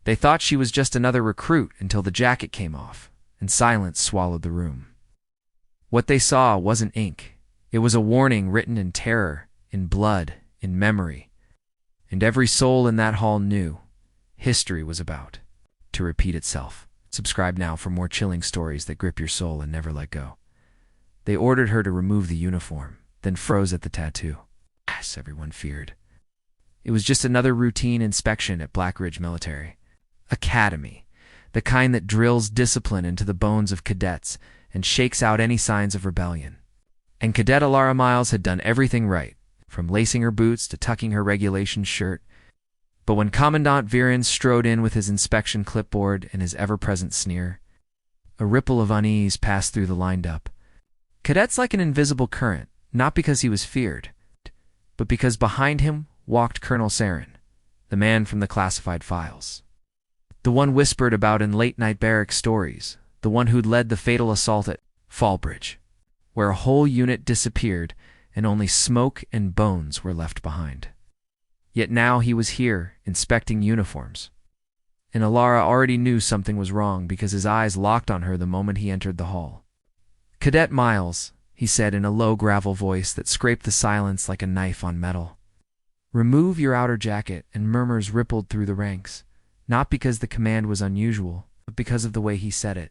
They thought she was just another recruit until the jacket came off, and silence swallowed the room. What they saw wasn't ink. It was a warning written in terror, in blood, in memory. And every soul in that hall knew history was about to repeat itself. Subscribe now for more chilling stories that grip your soul and never let go. They ordered her to remove the uniform, then froze at the tattoo. Yes, everyone feared. It was just another routine inspection at Black Ridge Military Academy, the kind that drills discipline into the bones of cadets and shakes out any signs of rebellion. And Cadet Alara Miles had done everything right, from lacing her boots to tucking her regulation shirt. But when Commandant Viren strode in with his inspection clipboard and his ever-present sneer, a ripple of unease passed through the lined-up. Cadets like an invisible current, not because he was feared, but because behind him walked Colonel Saren, the man from the classified files. The one whispered about in late-night barrack stories, the one who'd led the fatal assault at Fallbridge, where a whole unit disappeared and only smoke and bones were left behind. Yet now he was here, inspecting uniforms. And Alara already knew something was wrong because his eyes locked on her the moment he entered the hall. "Cadet Miles," he said in a low gravel voice that scraped the silence like a knife on metal. "Remove your outer jacket," and murmurs rippled through the ranks, not because the command was unusual, but because of the way he said it.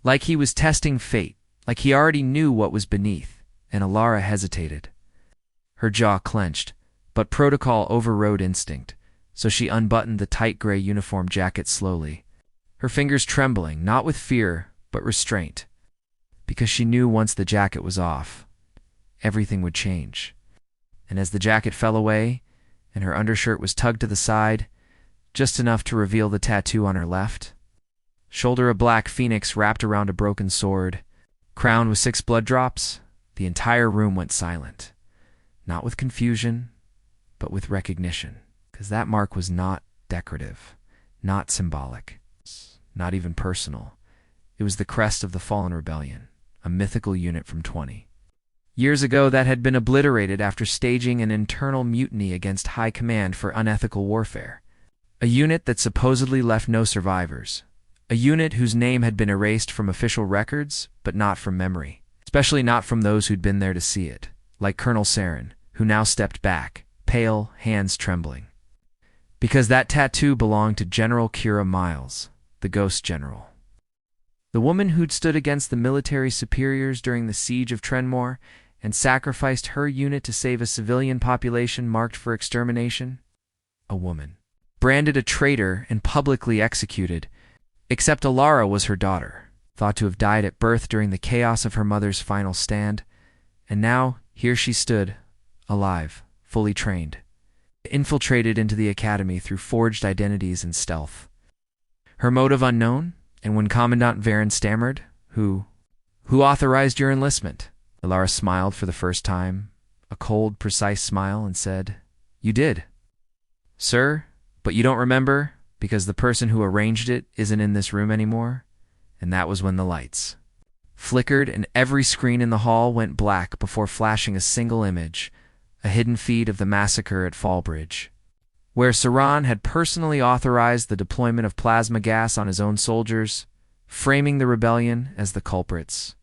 Like he was testing fate, like he already knew what was beneath, and Alara hesitated. Her jaw clenched, but protocol overrode instinct, so she unbuttoned the tight gray uniform jacket slowly, her fingers trembling, not with fear, but restraint, because she knew once the jacket was off, everything would change. And as the jacket fell away, and her undershirt was tugged to the side, just enough to reveal the tattoo on her left, shoulder a black phoenix wrapped around a broken sword, crowned with 6 blood drops, the entire room went silent. Not with confusion, but with recognition, because that mark was not decorative, not symbolic, not even personal. It was the crest of the Fallen Rebellion, a mythical unit from 20 years ago that had been obliterated after staging an internal mutiny against High Command for unethical warfare. A unit that supposedly left no survivors. A unit whose name had been erased from official records, but not from memory. Especially not from those who'd been there to see it, like Colonel Saren, who now stepped back, pale, hands trembling. Because that tattoo belonged to General Kira Miles, the Ghost General. The woman who'd stood against the military superiors during the siege of Trenmore and sacrificed her unit to save a civilian population marked for extermination. A woman. Branded a traitor and publicly executed, except Alara was her daughter, thought to have died at birth during the chaos of her mother's final stand, and now here she stood, alive, fully trained, infiltrated into the academy through forged identities and stealth. Her motive unknown, and when Commandant Viren stammered, Who authorized your enlistment?" Alara smiled for the first time, a cold, precise smile, and said, "You did, sir. But you don't remember, because the person who arranged it isn't in this room anymore." And that was when the lights flickered and every screen in the hall went black before flashing a single image, a hidden feed of the massacre at Fallbridge, where Saran had personally authorized the deployment of plasma gas on his own soldiers, framing the rebellion as the culprits.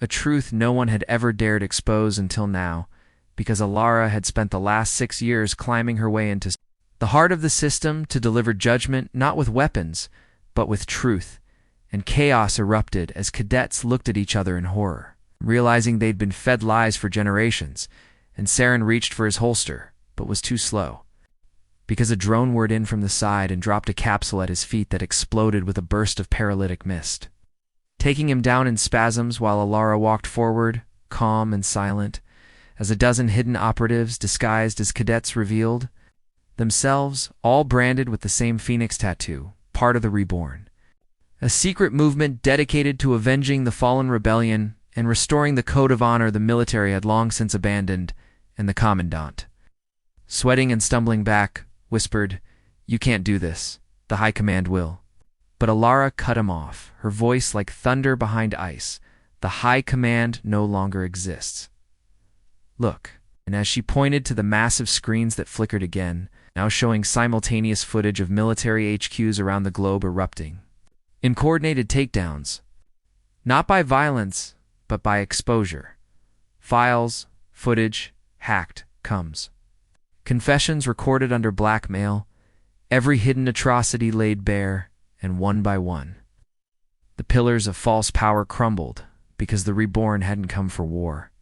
A truth no one had ever dared expose until now, because Alara had spent the last 6 years climbing her way into the heart of the system to deliver judgment not with weapons, but with truth, and chaos erupted as cadets looked at each other in horror, realizing they'd been fed lies for generations, and Saren reached for his holster, but was too slow, because a drone whirred in from the side and dropped a capsule at his feet that exploded with a burst of paralytic mist, taking him down in spasms while Alara walked forward, calm and silent, as a dozen hidden operatives disguised as cadets revealed themselves, all branded with the same phoenix tattoo, part of the Reborn. A secret movement dedicated to avenging the fallen rebellion and restoring the code of honor the military had long since abandoned, and the Commandant, sweating and stumbling back, whispered, "You can't do this. The High Command will." But Alara cut him off, her voice like thunder behind ice. "The High Command no longer exists. Look." And as she pointed to the massive screens that flickered again, now showing simultaneous footage of military HQs around the globe erupting in coordinated takedowns, not by violence, but by exposure. Files, footage, hacked, comes. Confessions recorded under blackmail, every hidden atrocity laid bare, and one by one, the pillars of false power crumbled because the reborn hadn't come for war.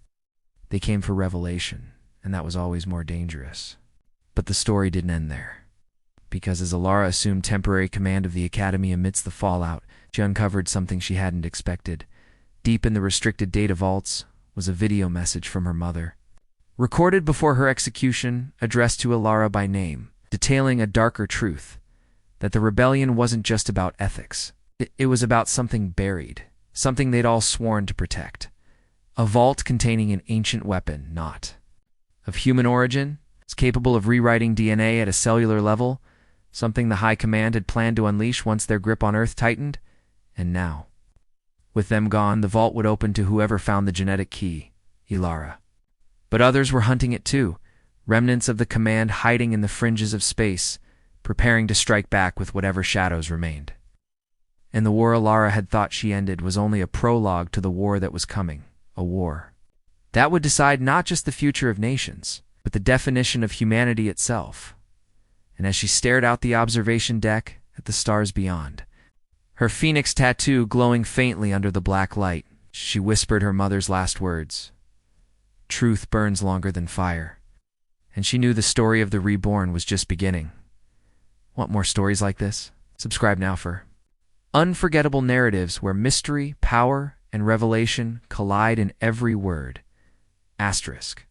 They came for revelation, and that was always more dangerous. But the story didn't end there, because as Alara assumed temporary command of the academy amidst the fallout, she uncovered something she hadn't expected. Deep in the restricted data vaults was a video message from her mother, recorded before her execution, addressed to Alara by name, detailing a darker truth, that the rebellion wasn't just about ethics. It was about something buried, something they'd all sworn to protect. A vault containing an ancient weapon, not of human origin, it's capable of rewriting DNA at a cellular level, something the High Command had planned to unleash once their grip on Earth tightened. And now, with them gone, the vault would open to whoever found the genetic key, Alara. But others were hunting it too, remnants of the command hiding in the fringes of space, preparing to strike back with whatever shadows remained. And the war Alara had thought she ended was only a prologue to the war that was coming, a war that would decide not just the future of nations, but the definition of humanity itself. And as she stared out the observation deck at the stars beyond, her phoenix tattoo glowing faintly under the black light, she whispered her mother's last words. Truth burns longer than fire. And she knew the story of the reborn was just beginning. Want more stories like this? Subscribe now for unforgettable narratives where mystery, power, and revelation collide in every word. Asterisk.